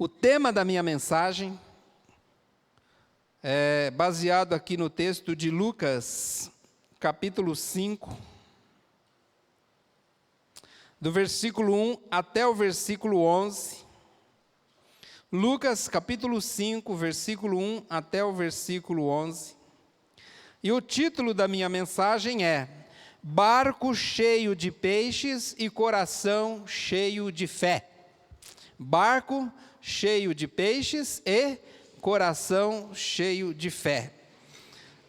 O tema da minha mensagem é baseado aqui no texto de Lucas, capítulo 5, do versículo 1 até o versículo 11. Lucas, capítulo 5, versículo 1 até o versículo 11. E o título da minha mensagem é: Barco cheio de peixes e coração cheio de fé. Barco cheio de peixes e coração cheio de fé.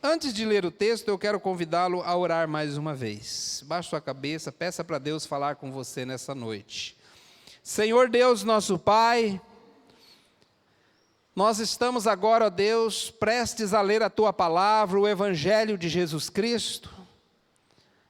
Antes de ler o texto, eu quero convidá-lo a orar mais uma vez. Baixe sua cabeça, peça para Deus falar com você nessa noite. Senhor Deus, nosso Pai, nós estamos agora, ó Deus, prestes a ler a Tua palavra, o Evangelho de Jesus Cristo.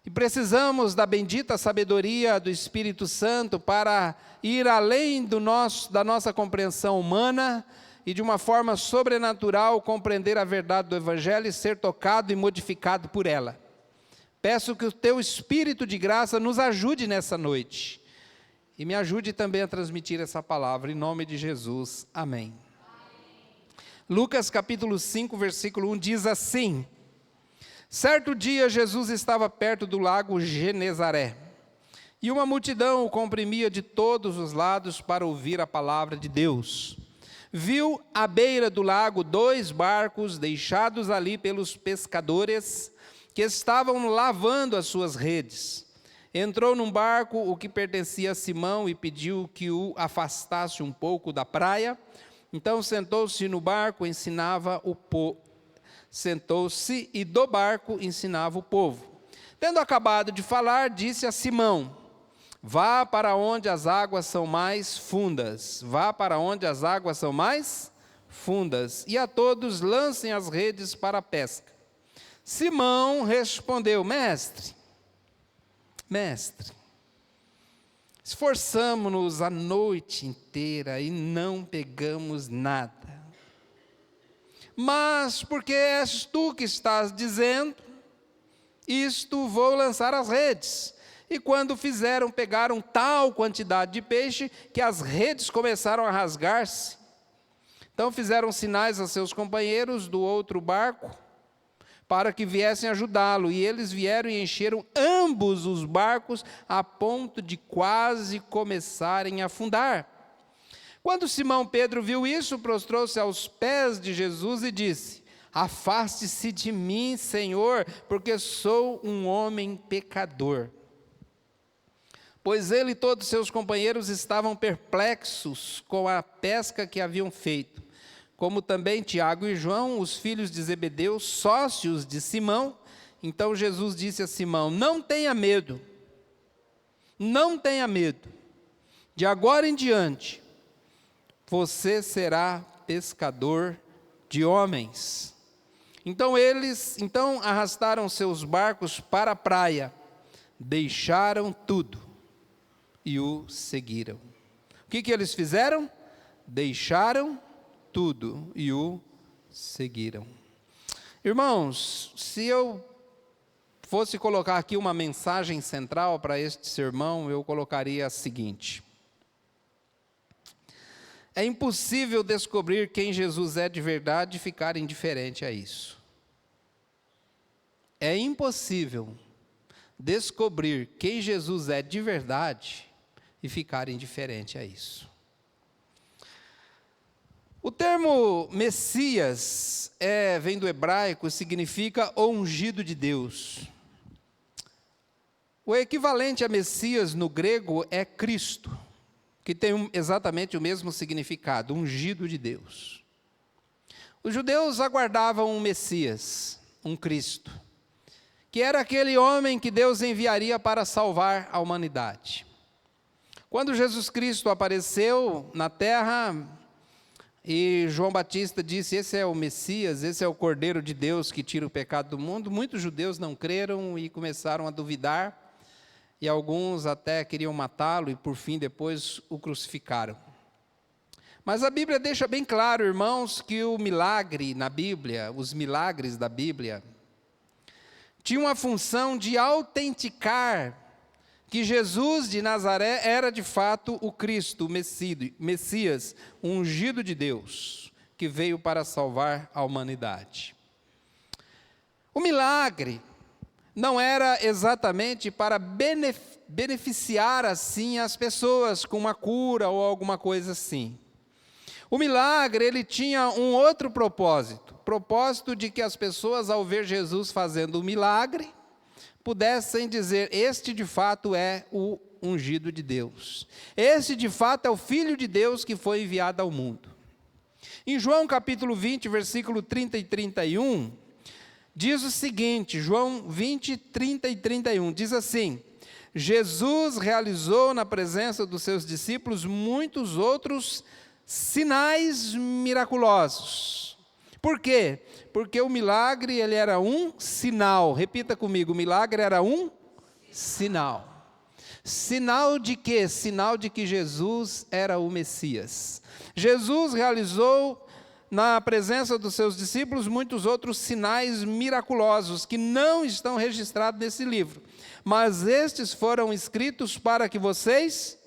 E precisamos da bendita sabedoria do Espírito Santo para ir além da nossa compreensão humana e de uma forma sobrenatural compreender a verdade do Evangelho e ser tocado e modificado por ela. Peço que o Teu Espírito de graça nos ajude nessa noite e me ajude também a transmitir essa palavra, em nome de Jesus. Amém. Lucas capítulo 5, versículo 1 diz assim: Certo dia Jesus estava perto do lago Genezaré, e uma multidão o comprimia de todos os lados para ouvir a palavra de Deus. Viu à beira do lago 2 barcos deixados ali pelos pescadores, que estavam lavando as suas redes. Entrou num barco, o que pertencia a Simão, e pediu que o afastasse um pouco da praia. Então sentou-se no barco, sentou-se e do barco ensinava o povo. Tendo acabado de falar, disse a Simão: Vá para onde as águas são mais fundas. Vá para onde as águas são mais fundas. E a todos lancem as redes para a pesca. Simão respondeu: Mestre, esforçamo-nos a noite inteira e não pegamos nada. Mas porque és tu que estás dizendo isto, vou lançar as redes. E quando fizeram, pegaram tal quantidade de peixe que as redes começaram a rasgar-se. Então fizeram sinais a seus companheiros do outro barco para que viessem ajudá-lo. E eles vieram e encheram ambos os barcos a ponto de quase começarem a afundar. Quando Simão Pedro viu isso, prostrou-se aos pés de Jesus e disse: Afaste-se de mim, Senhor, porque sou um homem pecador. Pois ele e todos seus companheiros estavam perplexos com a pesca que haviam feito, como também Tiago e João, os filhos de Zebedeu, sócios de Simão. Então Jesus disse a Simão: Não tenha medo, de agora em diante você será pescador de homens. Então arrastaram seus barcos para a praia, deixaram tudo e o seguiram. O que eles fizeram? Deixaram tudo e o seguiram. Irmãos, se eu fosse colocar aqui uma mensagem central para este sermão, eu colocaria a seguinte: é impossível descobrir quem Jesus é de verdade e ficar indiferente a isso. É impossível descobrir quem Jesus é de verdade e ficar indiferente a isso. O termo Messias vem do hebraico, significa o ungido de Deus. O equivalente a Messias no grego é Cristo, que tem exatamente o mesmo significado, ungido de Deus. Os judeus aguardavam um Messias, um Cristo, que era aquele homem que Deus enviaria para salvar a humanidade. Quando Jesus Cristo apareceu na terra, e João Batista disse: esse é o Messias, esse é o Cordeiro de Deus que tira o pecado do mundo, muitos judeus não creram e começaram a duvidar, e alguns até queriam matá-lo, e por fim depois o crucificaram. Mas a Bíblia deixa bem claro, irmãos, que o milagre na Bíblia, os milagres da Bíblia, tinham a função de autenticar que Jesus de Nazaré era de fato o Cristo, o Messias, o ungido de Deus, que veio para salvar a humanidade. O milagre não era exatamente para beneficiar assim as pessoas com uma cura ou alguma coisa assim. O milagre, ele tinha um outro propósito de que as pessoas, ao ver Jesus fazendo o milagre, pudessem dizer: este de fato é o ungido de Deus. Este de fato é o Filho de Deus que foi enviado ao mundo. Em João capítulo 20, versículo 30 e 31, diz o seguinte, João 20, 30 e 31, diz assim: Jesus realizou na presença dos seus discípulos muitos outros sinais miraculosos. Por quê? Porque o milagre, ele era um sinal. Repita comigo, o milagre era um sinal. Sinal de quê? Sinal de que Jesus era o Messias. Jesus realizou na presença dos seus discípulos muitos outros sinais miraculosos que não estão registrados nesse livro. Mas estes foram escritos para que vocês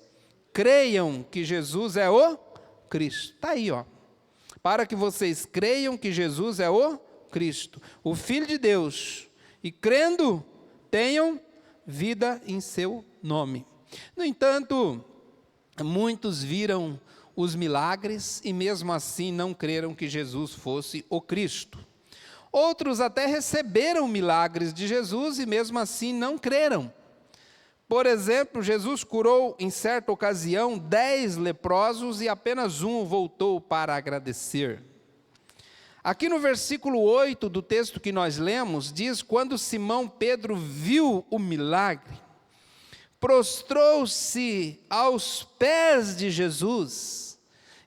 creiam que Jesus é o Cristo. Está aí, ó. Para que vocês creiam que Jesus é o Cristo, o Filho de Deus, e crendo, tenham vida em seu nome. No entanto, muitos viram os milagres e mesmo assim não creram que Jesus fosse o Cristo. Outros até receberam milagres de Jesus e mesmo assim não creram. Por exemplo, Jesus curou em certa ocasião 10 leprosos e apenas um voltou para agradecer. Aqui no versículo 8 do texto que nós lemos, diz: quando Simão Pedro viu o milagre, prostrou-se aos pés de Jesus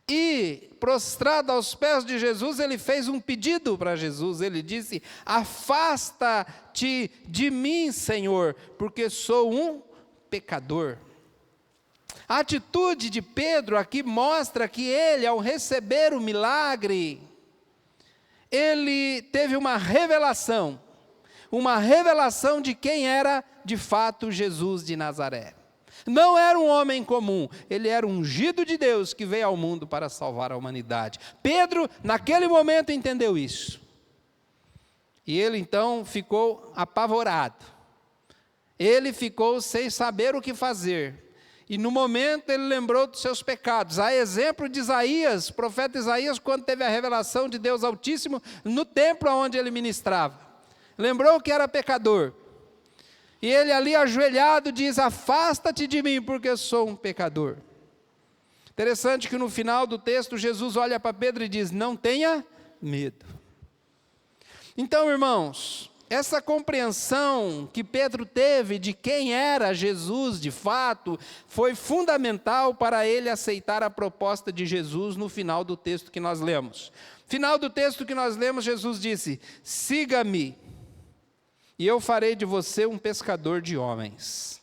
e, prostrado aos pés de Jesus, ele fez um pedido para Jesus. Ele disse: afasta-te de mim, Senhor, porque sou um pecador. A atitude de Pedro aqui mostra que ele, ao receber o milagre, ele teve uma revelação de quem era de fato Jesus de Nazaré. Não era um homem comum, ele era um ungido de Deus que veio ao mundo para salvar a humanidade. Pedro, naquele momento, entendeu isso. E ele então ficou apavorado. Ele ficou sem saber o que fazer. E no momento ele lembrou dos seus pecados. A exemplo de Isaías, profeta Isaías, quando teve a revelação de Deus Altíssimo no templo onde ele ministrava. Lembrou que era pecador. E ele ali ajoelhado diz: afasta-te de mim, porque eu sou um pecador. Interessante que no final do texto Jesus olha para Pedro e diz: não tenha medo. Então, irmãos, essa compreensão que Pedro teve de quem era Jesus de fato, foi fundamental para ele aceitar a proposta de Jesus no final do texto que nós lemos. Final do texto que nós lemos, Jesus disse: siga-me, e eu farei de você um pescador de homens.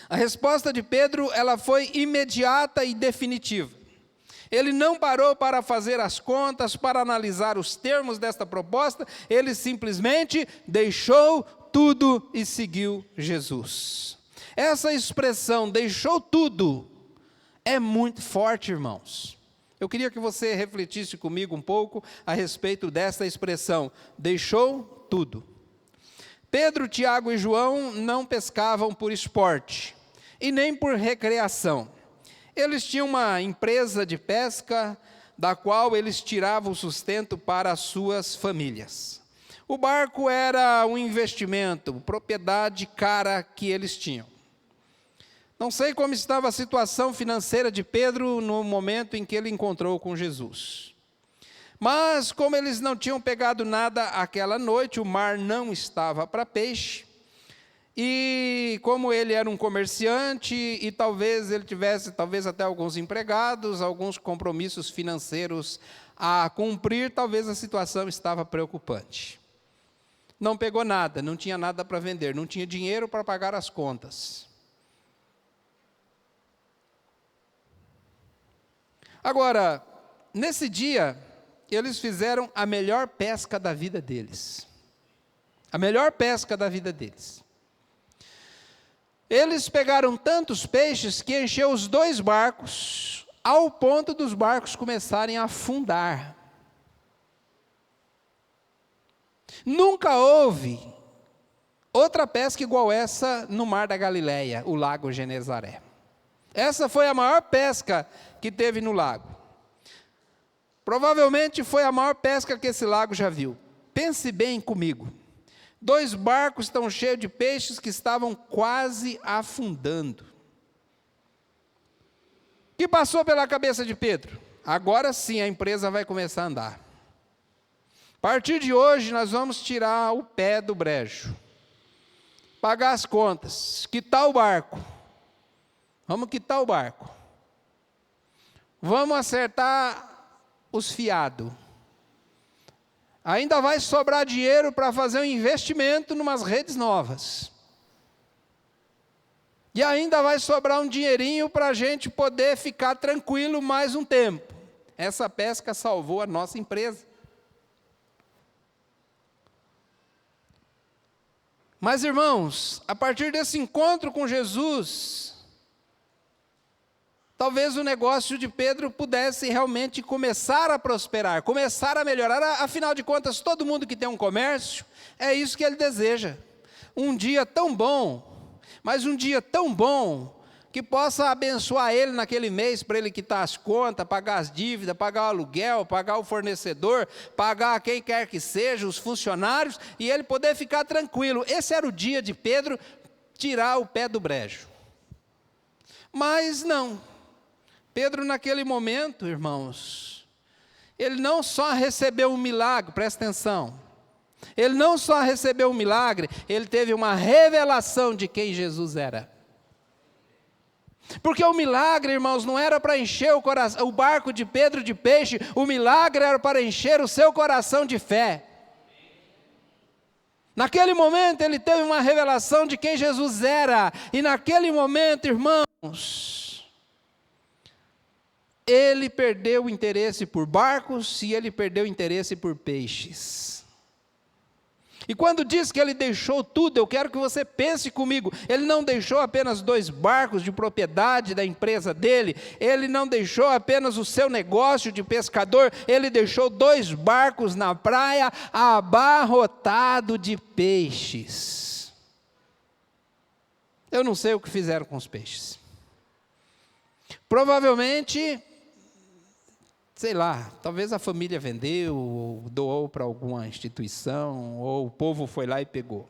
A resposta de Pedro, ela foi imediata e definitiva. Ele não parou para fazer as contas, para analisar os termos desta proposta, ele simplesmente deixou tudo e seguiu Jesus. Essa expressão, deixou tudo, é muito forte, irmãos. Eu queria que você refletisse comigo um pouco a respeito dessa expressão, deixou tudo. Pedro, Tiago e João não pescavam por esporte, e nem por recreação. Eles tinham uma empresa de pesca, da qual eles tiravam o sustento para as suas famílias. O barco era um investimento, propriedade cara que eles tinham. Não sei como estava a situação financeira de Pedro no momento em que ele encontrou com Jesus. Mas como eles não tinham pegado nada aquela noite, o mar não estava para peixe. E como ele era um comerciante e talvez ele tivesse até alguns empregados, alguns compromissos financeiros a cumprir, talvez a situação estava preocupante. Não pegou nada, não tinha nada para vender, não tinha dinheiro para pagar as contas. Agora, nesse dia, eles fizeram a melhor pesca da vida deles. A melhor pesca da vida deles. Eles pegaram tantos peixes que encheu os 2 barcos, ao ponto dos barcos começarem a afundar. Nunca houve outra pesca igual essa no mar da Galileia, o lago Genezaré. Essa foi a maior pesca que teve no lago. Provavelmente foi a maior pesca que esse lago já viu. Pense bem comigo. 2 barcos estão cheios de peixes que estavam quase afundando. O que passou pela cabeça de Pedro? Agora sim a empresa vai começar a andar. A partir de hoje nós vamos tirar o pé do brejo. Pagar as contas. Quitar o barco. Vamos quitar o barco. Vamos acertar os fiados. Ainda vai sobrar dinheiro para fazer um investimento em umas redes novas. E ainda vai sobrar um dinheirinho para a gente poder ficar tranquilo mais um tempo. Essa pesca salvou a nossa empresa. Mas, irmãos, a partir desse encontro com Jesus, talvez o negócio de Pedro pudesse realmente começar a prosperar, começar a melhorar. Afinal de contas, todo mundo que tem um comércio, é isso que ele deseja. Um dia tão bom, mas um dia tão bom, que possa abençoar ele naquele mês, para ele quitar as contas, pagar as dívidas, pagar o aluguel, pagar o fornecedor, pagar quem quer que seja, os funcionários, e ele poder ficar tranquilo. Esse era o dia de Pedro tirar o pé do brejo. Mas não. Pedro, naquele momento, irmãos, ele não só recebeu um milagre, presta atenção, ele não só recebeu um milagre, ele teve uma revelação de quem Jesus era. Porque o milagre, irmãos, não era para encher o barco de Pedro de peixe, o milagre era para encher o seu coração de fé. Naquele momento ele teve uma revelação de quem Jesus era, e naquele momento, irmãos, ele perdeu o interesse por barcos e ele perdeu o interesse por peixes. E quando diz que ele deixou tudo, eu quero que você pense comigo, ele não deixou apenas 2 barcos de propriedade da empresa dele, ele não deixou apenas o seu negócio de pescador, ele deixou 2 barcos na praia abarrotado de peixes. Eu não sei o que fizeram com os peixes. Provavelmente, sei lá, talvez a família vendeu, ou doou para alguma instituição, ou o povo foi lá e pegou.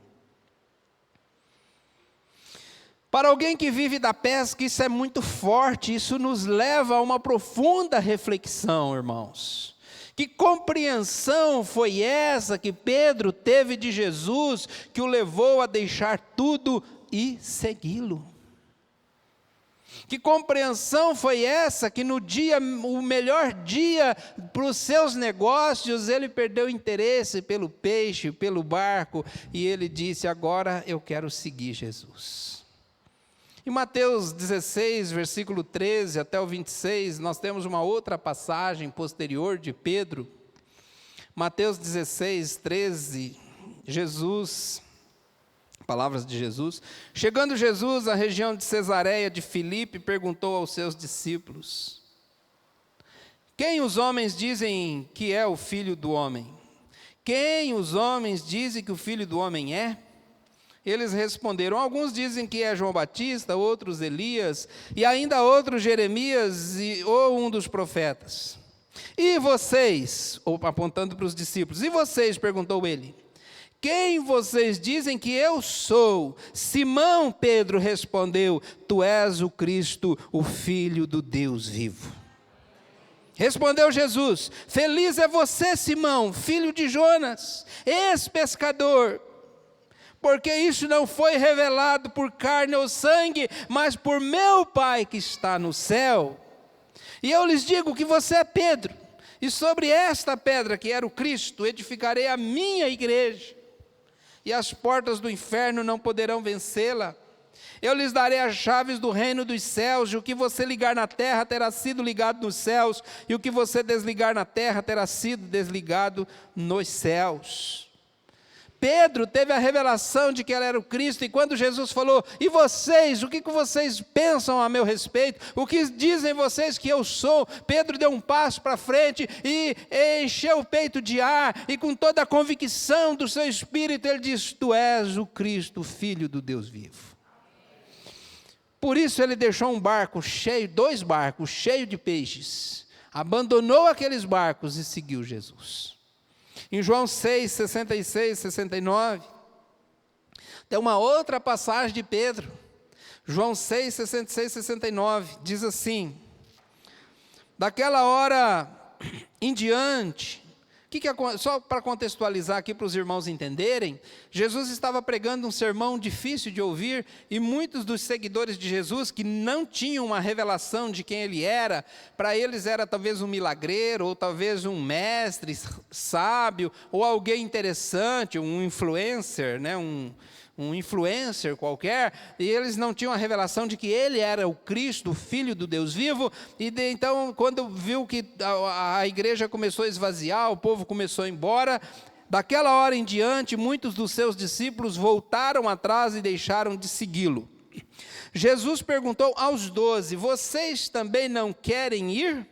Para alguém que vive da pesca, isso é muito forte, isso nos leva a uma profunda reflexão, irmãos. Que compreensão foi essa que Pedro teve de Jesus, que o levou a deixar tudo e segui-lo? Que compreensão foi essa que no dia, o melhor dia para os seus negócios, ele perdeu o interesse pelo peixe, pelo barco, e ele disse, agora eu quero seguir Jesus. Em Mateus 16, versículo 13 até o 26, nós temos uma outra passagem posterior de Pedro. Mateus 16, 13, palavras de Jesus. Chegando Jesus à região de Cesareia de Filipe, perguntou aos seus discípulos: quem os homens dizem que é o Filho do Homem? Quem os homens dizem que o Filho do Homem é? Eles responderam, alguns dizem que é João Batista, outros Elias, e ainda outros Jeremias ou um dos profetas. E vocês, ou apontando para os discípulos, e vocês, perguntou ele, quem vocês dizem que eu sou? Simão, Pedro respondeu, tu és o Cristo, o Filho do Deus vivo. Respondeu Jesus, feliz é você, Simão, filho de Jonas, ex-pescador, porque isso não foi revelado por carne ou sangue, mas por meu Pai que está no céu. E eu lhes digo que você é Pedro, e sobre esta pedra que era o Cristo, edificarei a minha igreja, e as portas do inferno não poderão vencê-la. Eu lhes darei as chaves do reino dos céus, e o que você ligar na terra terá sido ligado nos céus, e o que você desligar na terra terá sido desligado nos céus. Pedro teve a revelação de que ele era o Cristo, e quando Jesus falou, e vocês, o que vocês pensam a meu respeito? O que dizem vocês que eu sou? Pedro deu um passo para frente e encheu o peito de ar, e com toda a convicção do seu espírito, ele diz, tu és o Cristo, o Filho do Deus vivo. Por isso ele deixou um barco cheio, 2 barcos cheios de peixes, abandonou aqueles barcos e seguiu Jesus. Em João 6, 66, 69, tem uma outra passagem de Pedro. João 6, 66, 69, diz assim, daquela hora em diante, só para contextualizar aqui para os irmãos entenderem, Jesus estava pregando um sermão difícil de ouvir, e muitos dos seguidores de Jesus, que não tinham uma revelação de quem ele era, para eles era talvez um milagreiro, ou talvez um mestre sábio, ou alguém interessante, um influencer, né, um influencer qualquer, e eles não tinham a revelação de que ele era o Cristo, o Filho do Deus vivo, então quando viu que a igreja começou a esvaziar, o povo começou a ir embora, daquela hora em diante, muitos dos seus discípulos voltaram atrás e deixaram de segui-lo. Jesus perguntou aos 12, vocês também não querem ir?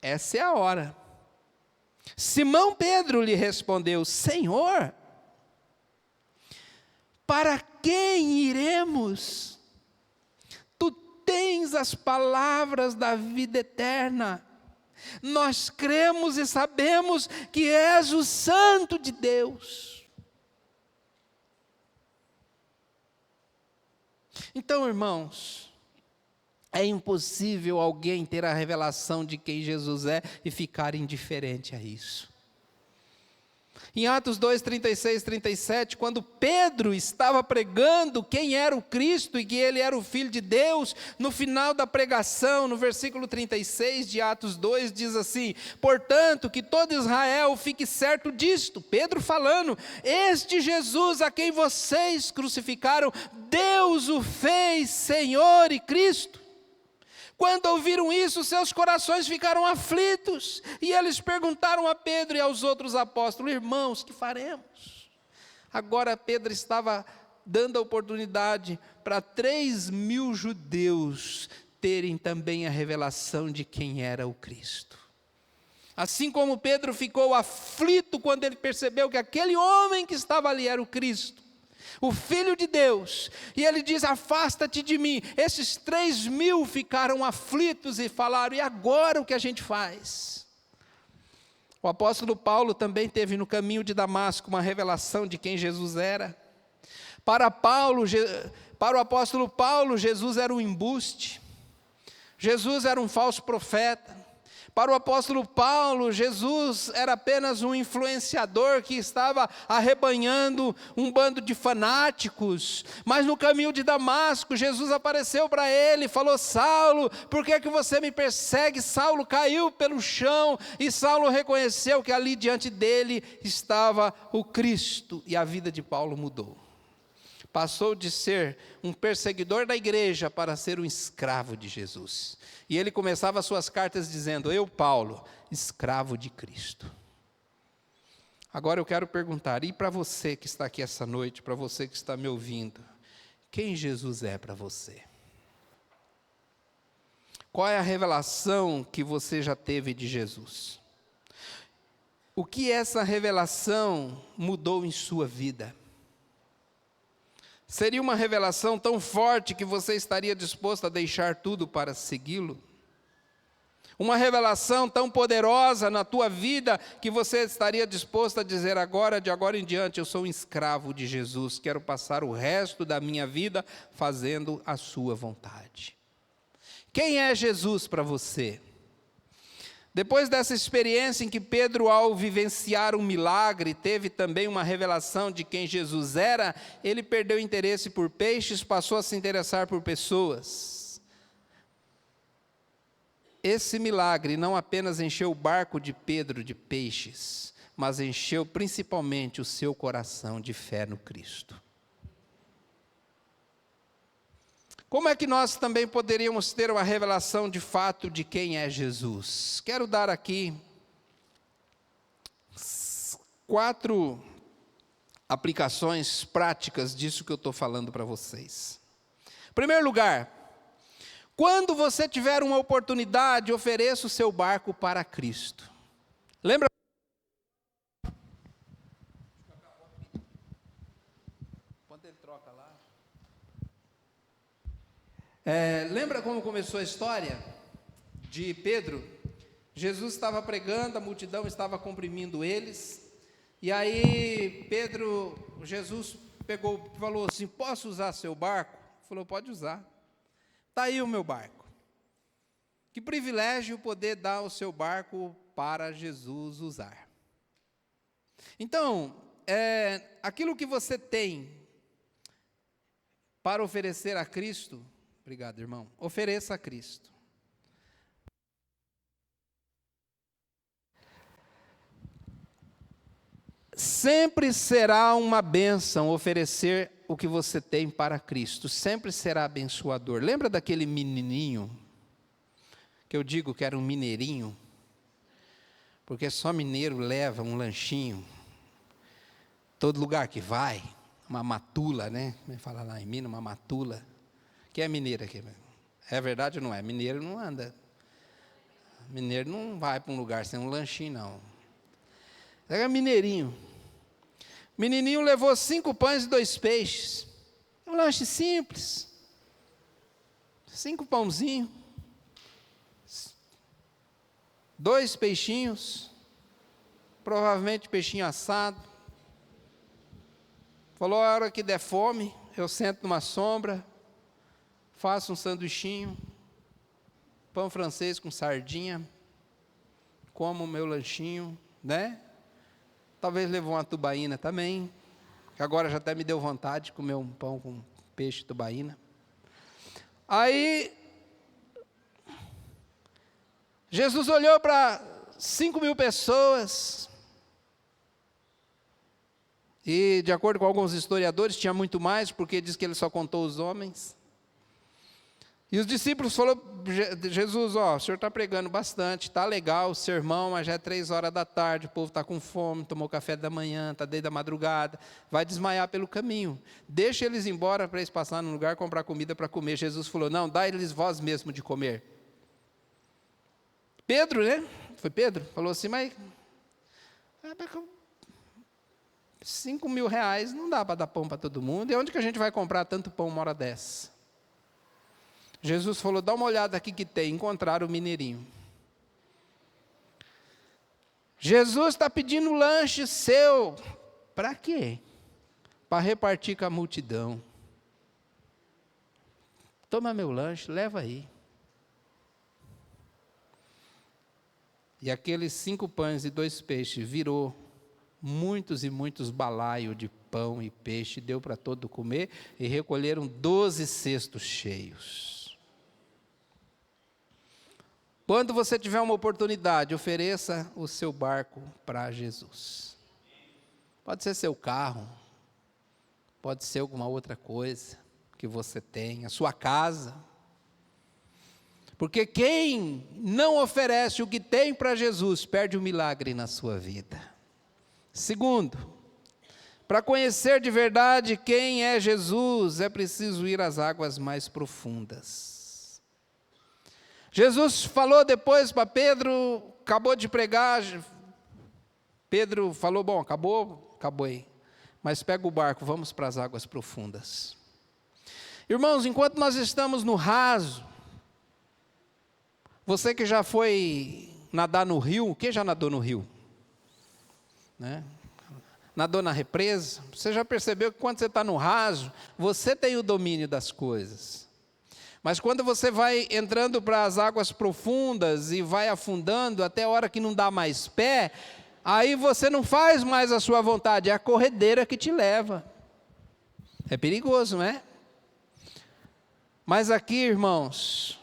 Essa é a hora. Simão Pedro lhe respondeu, Senhor, para quem iremos? Tu tens as palavras da vida eterna. Nós cremos e sabemos que és o Santo de Deus. Então, irmãos, é impossível alguém ter a revelação de quem Jesus é e ficar indiferente a isso. Em Atos 2, 36, 37, quando Pedro estava pregando quem era o Cristo e que ele era o Filho de Deus, no final da pregação, no versículo 36 de Atos 2, diz assim, portanto, que todo Israel fique certo disto, Pedro falando, este Jesus a quem vocês crucificaram, Deus o fez Senhor e Cristo. Quando ouviram isso, seus corações ficaram aflitos, e eles perguntaram a Pedro e aos outros apóstolos, irmãos, que faremos? Agora Pedro estava dando a oportunidade para 3.000 judeus terem também a revelação de quem era o Cristo. Assim como Pedro ficou aflito quando ele percebeu que aquele homem que estava ali era o Cristo, o Filho de Deus, e ele diz, afasta-te de mim. Esses 3.000 ficaram aflitos e falaram, e agora o que a gente faz? O apóstolo Paulo também teve no caminho de Damasco uma revelação de quem Jesus era. Para o apóstolo Paulo, Jesus era um embuste, Jesus era um falso profeta. Para o apóstolo Paulo, Jesus era apenas um influenciador que estava arrebanhando um bando de fanáticos. Mas no caminho de Damasco, Jesus apareceu para ele e falou, Saulo, por que você me persegue? Saulo caiu pelo chão e Saulo reconheceu que ali diante dele estava o Cristo. E a vida de Paulo mudou. Passou de ser um perseguidor da igreja para ser um escravo de Jesus. E ele começava as suas cartas dizendo, eu, Paulo, escravo de Cristo. Agora eu quero perguntar, e para você que está aqui essa noite, para você que está me ouvindo, quem Jesus é para você? Qual é a revelação que você já teve de Jesus? O que essa revelação mudou em sua vida? Seria uma revelação tão forte que você estaria disposto a deixar tudo para segui-lo? Uma revelação tão poderosa na tua vida que você estaria disposto a dizer de agora em diante, eu sou um escravo de Jesus, quero passar o resto da minha vida fazendo a sua vontade. Quem é Jesus para você? Depois dessa experiência em que Pedro, ao vivenciar um milagre, teve também uma revelação de quem Jesus era, ele perdeu interesse por peixes, passou a se interessar por pessoas. Esse milagre não apenas encheu o barco de Pedro de peixes, mas encheu principalmente o seu coração de fé no Cristo. Como é que nós também poderíamos ter uma revelação de fato de quem é Jesus? Quero dar aqui 4 aplicações práticas disso que eu estou falando para vocês. Em primeiro lugar, quando você tiver uma oportunidade, ofereça o seu barco para Cristo. Lembra? Quando ele troca lá. Lembra como começou a história de Pedro? Jesus estava pregando, a multidão estava comprimindo eles. E aí Jesus pegou, falou assim: posso usar seu barco? Falou: pode usar. Está aí o meu barco. Que privilégio poder dar o seu barco para Jesus usar. Então, aquilo que você tem para oferecer a Cristo, obrigado, irmão, ofereça a Cristo. Sempre será uma bênção oferecer o que você tem para Cristo, sempre será abençoador. Lembra daquele menininho, que eu digo que era um mineirinho, porque só mineiro leva um lanchinho, todo lugar que vai, uma matula, né? Como fala lá em Minas, uma matula. Quem é mineiro aqui? É verdade ou não é? Mineiro não anda. Mineiro não vai para um lugar sem um lanchinho, não. É mineirinho. Menininho levou 5 pães e 2 peixes. Um lanche simples. 5 pãozinhos. 2 peixinhos. Provavelmente peixinho assado. Falou: a hora que der fome, eu sento numa sombra, faço um sanduichinho, pão francês com sardinha, como o meu lanchinho, né? Talvez levou uma tubaína também, que agora já até me deu vontade de comer um pão com peixe e tubaína. Aí, Jesus olhou para 5.000 pessoas, e de acordo com alguns historiadores, tinha muito mais, porque diz que ele só contou os homens. E os discípulos falaram: Jesus, o senhor está pregando bastante, está legal o sermão, mas já é 3 horas da tarde, o povo está com fome, tomou café da manhã, está desde a madrugada, vai desmaiar pelo caminho. Deixa eles embora para eles passar num lugar, comprar comida para comer. Jesus falou: não, dá-lhes vós mesmo de comer. Pedro, né? Foi Pedro? Falou assim: mas 5.000 reais não dá para dar pão para todo mundo, e onde que a gente vai comprar tanto pão uma hora dessa? Jesus falou: dá uma olhada aqui que tem. Encontraram o mineirinho. Jesus está pedindo lanche seu. Para quê? Para repartir com a multidão. Toma meu lanche, leva aí. E aqueles 5 pães e 2 peixes virou muitos e muitos balaios de pão e peixe, deu para todo comer, e recolheram 12 cestos cheios. Quando você tiver uma oportunidade, ofereça o seu barco para Jesus. Pode ser seu carro, pode ser alguma outra coisa que você tem, a sua casa. Porque quem não oferece o que tem para Jesus, perde o milagre na sua vida. Segundo, para conhecer de verdade quem é Jesus, é preciso ir às águas mais profundas. Jesus falou depois para Pedro, acabou de pregar, Pedro falou: bom, acabou aí, mas pega o barco, vamos para as águas profundas. Irmãos, enquanto nós estamos no raso, você que já foi nadar no rio, quem já nadou no rio? Né? Nadou na represa, você já percebeu que quando você está no raso, você tem o domínio das coisas. Mas quando você vai entrando para as águas profundas e vai afundando até a hora que não dá mais pé, aí você não faz mais a sua vontade, é a corredeira que te leva. É perigoso, não é? Mas aqui, irmãos,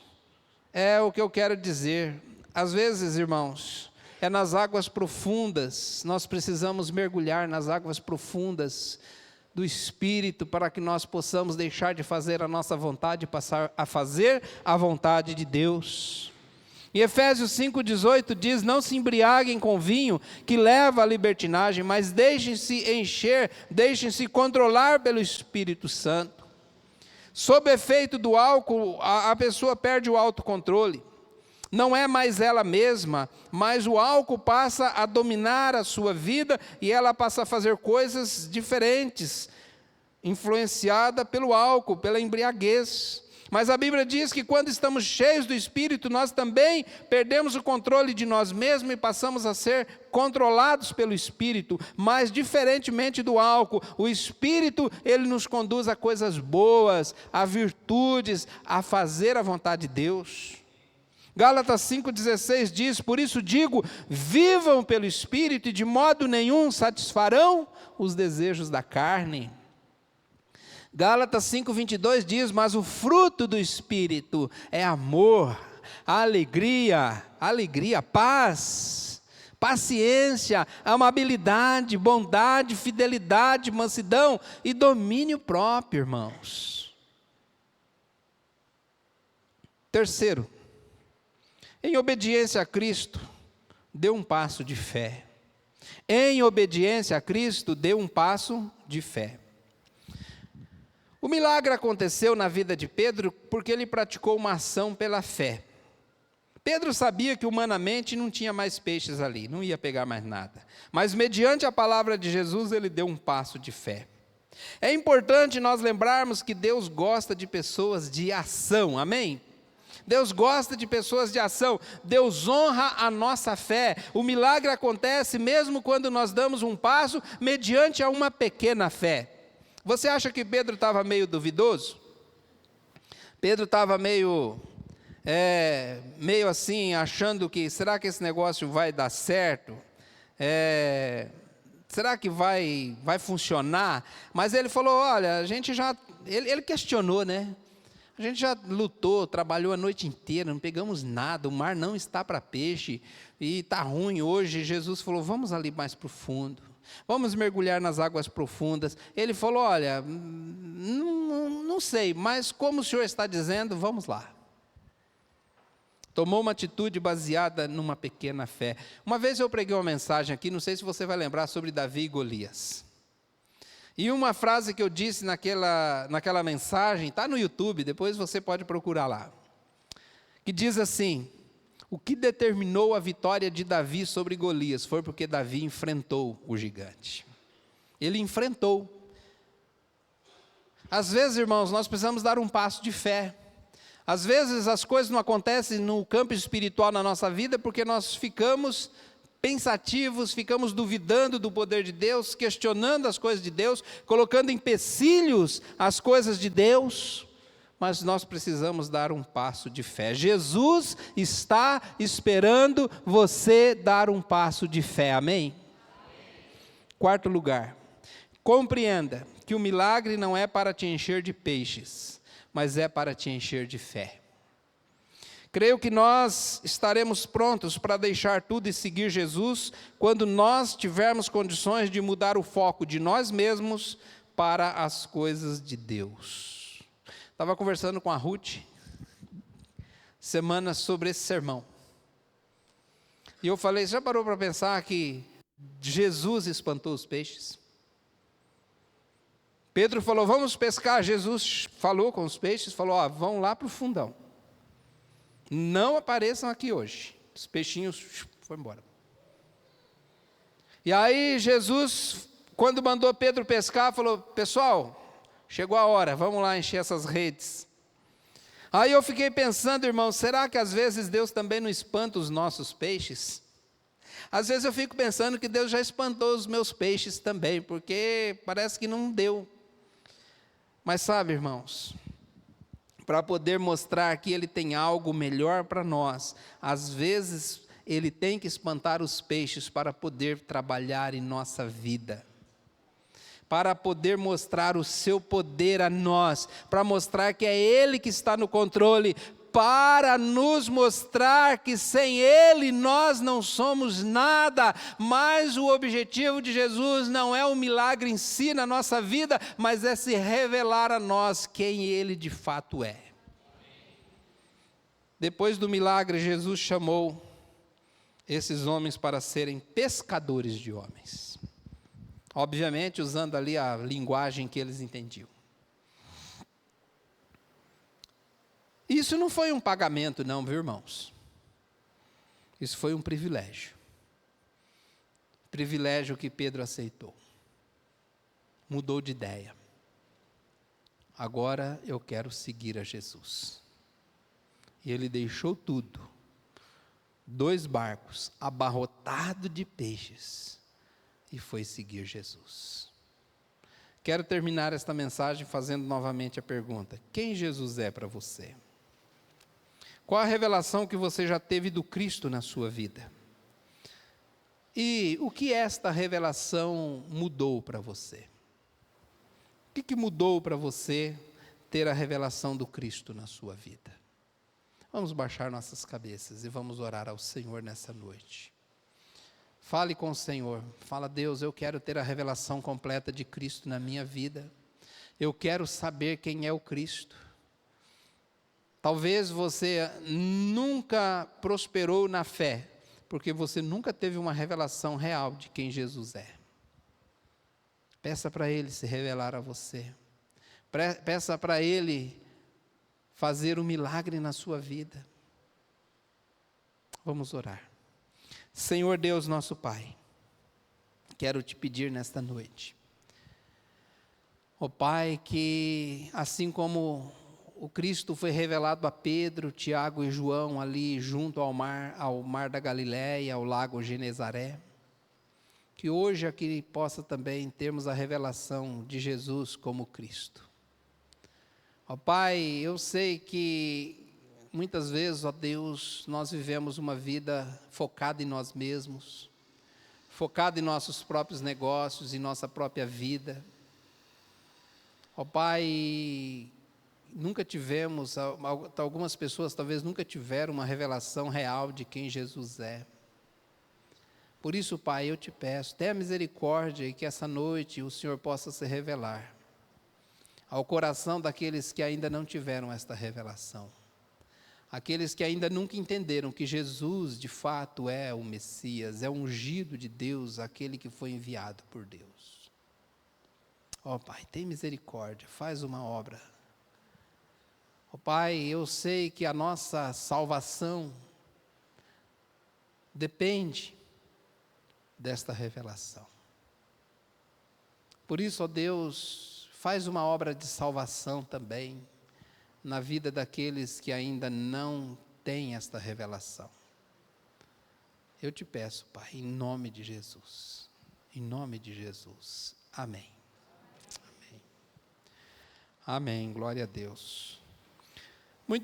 é o que eu quero dizer. Às vezes, irmãos, é nas águas profundas, nós precisamos mergulhar nas águas profundas do Espírito, para que nós possamos deixar de fazer a nossa vontade e passar a fazer a vontade de Deus. Em Efésios 5,18 diz: não se embriaguem com vinho, que leva à libertinagem, mas deixem-se encher, deixem-se controlar pelo Espírito Santo. Sob efeito do álcool, a pessoa perde o autocontrole. Não é mais ela mesma, mas o álcool passa a dominar a sua vida e ela passa a fazer coisas diferentes, influenciada pelo álcool, pela embriaguez. Mas a Bíblia diz que quando estamos cheios do Espírito, nós também perdemos o controle de nós mesmos e passamos a ser controlados pelo Espírito. Mas diferentemente do álcool, o Espírito, ele nos conduz a coisas boas, a virtudes, a fazer a vontade de Deus. Gálatas 5,16 diz: por isso digo, vivam pelo Espírito e de modo nenhum satisfarão os desejos da carne. Gálatas 5,22 diz: mas o fruto do Espírito é amor, alegria, paz, paciência, amabilidade, bondade, fidelidade, mansidão e domínio próprio, irmãos. Terceiro, em obediência a Cristo, dê um passo de fé. Em obediência a Cristo, dê um passo de fé. O milagre aconteceu na vida de Pedro porque ele praticou uma ação pela fé. Pedro sabia que humanamente não tinha mais peixes ali, não ia pegar mais nada. Mas mediante a palavra de Jesus, ele deu um passo de fé. É importante nós lembrarmos que Deus gosta de pessoas de ação, amém? Deus gosta de pessoas de ação, Deus honra a nossa fé. O milagre acontece mesmo quando nós damos um passo mediante a uma pequena fé. Você acha que Pedro estava meio duvidoso? Pedro estava meio assim, achando que, será que esse negócio vai dar certo? Será que vai funcionar? Mas ele falou, olha, a gente já, ele questionou, né? A gente já lutou, trabalhou a noite inteira, não pegamos nada, o mar não está para peixe, e está ruim hoje. Jesus falou, vamos ali mais para o fundo. Vamos mergulhar nas águas profundas. Ele falou, olha, não sei, mas como o senhor está dizendo, vamos lá. Tomou uma atitude baseada numa pequena fé. Uma vez eu preguei uma mensagem aqui, não sei se você vai lembrar, sobre Davi e Golias. E uma frase que eu disse naquela mensagem, está no YouTube, depois você pode procurar lá. Que diz assim: o que determinou a vitória de Davi sobre Golias foi porque Davi enfrentou o gigante. Ele enfrentou. Às vezes, irmãos, nós precisamos dar um passo de fé. Às vezes as coisas não acontecem no campo espiritual na nossa vida porque nós ficamos pensativos, ficamos duvidando do poder de Deus, questionando as coisas de Deus, colocando empecilhos às coisas de Deus. Mas nós precisamos dar um passo de fé. Jesus está esperando você dar um passo de fé, amém? Quarto lugar, compreenda que o milagre não é para te encher de peixes, mas é para te encher de fé. Creio que nós estaremos prontos para deixar tudo e seguir Jesus quando nós tivermos condições de mudar o foco de nós mesmos para as coisas de Deus. Estava conversando com a Ruth, semana sobre esse sermão. E eu falei, já parou para pensar que Jesus espantou os peixes? Pedro falou, vamos pescar. Jesus falou com os peixes, falou, vão lá para o fundão. Não apareçam aqui hoje. Os peixinhos foram embora. E aí Jesus, quando mandou Pedro pescar, falou, pessoal, chegou a hora, vamos lá encher essas redes. Aí eu fiquei pensando, irmão, será que às vezes Deus também não espanta os nossos peixes? Às vezes eu fico pensando que Deus já espantou os meus peixes também, porque parece que não deu. Mas sabe, irmãos, para poder mostrar que Ele tem algo melhor para nós, às vezes Ele tem que espantar os peixes para poder trabalhar em nossa vida. Para poder mostrar o seu poder a nós, para mostrar que é Ele que está no controle, para nos mostrar que sem Ele nós não somos nada. Mas o objetivo de Jesus não é o milagre em si na nossa vida, mas é se revelar a nós quem Ele de fato é. Depois do milagre, Jesus chamou esses homens para serem pescadores de homens. Obviamente, usando ali a linguagem que eles entendiam. Isso não foi um pagamento, não, viu, irmãos? Isso foi um privilégio. Privilégio que Pedro aceitou. Mudou de ideia. Agora eu quero seguir a Jesus. E ele deixou tudo. 2 barcos abarrotados de peixes. E foi seguir Jesus. Quero terminar esta mensagem fazendo novamente a pergunta: quem Jesus é para você? Qual a revelação que você já teve do Cristo na sua vida? E o que esta revelação mudou para você? O que mudou para você ter a revelação do Cristo na sua vida? Vamos baixar nossas cabeças e vamos orar ao Senhor nessa noite. Fale com o Senhor. Fala: Deus, eu quero ter a revelação completa de Cristo na minha vida. Eu quero saber quem é o Cristo. Talvez você nunca prosperou na fé, porque você nunca teve uma revelação real de quem Jesus é. Peça para Ele se revelar a você. Peça para Ele fazer um milagre na sua vida. Vamos orar. Senhor Deus, nosso Pai, quero te pedir nesta noite, ó Pai, que assim como o Cristo foi revelado a Pedro, Tiago e João ali junto ao mar da Galileia, ao lago Genezaré, que hoje aqui possa também termos a revelação de Jesus como Cristo. Ó Pai, eu sei que muitas vezes, ó Deus, nós vivemos uma vida focada em nós mesmos, focada em nossos próprios negócios, em nossa própria vida. Ó Pai, nunca tivemos, algumas pessoas talvez nunca tiveram uma revelação real de quem Jesus é. Por isso, Pai, eu te peço, tenha misericórdia e que essa noite o Senhor possa se revelar ao coração daqueles que ainda não tiveram esta revelação. Aqueles que ainda nunca entenderam que Jesus, de fato, é o Messias, é o ungido de Deus, aquele que foi enviado por Deus. Ó Pai, tem misericórdia, faz uma obra. Ó Pai, eu sei que a nossa salvação depende desta revelação. Por isso, ó Deus, faz uma obra de salvação também na vida daqueles que ainda não têm esta revelação. Eu te peço, Pai, em nome de Jesus. Em nome de Jesus. Amém. Amém. Amém. Glória a Deus.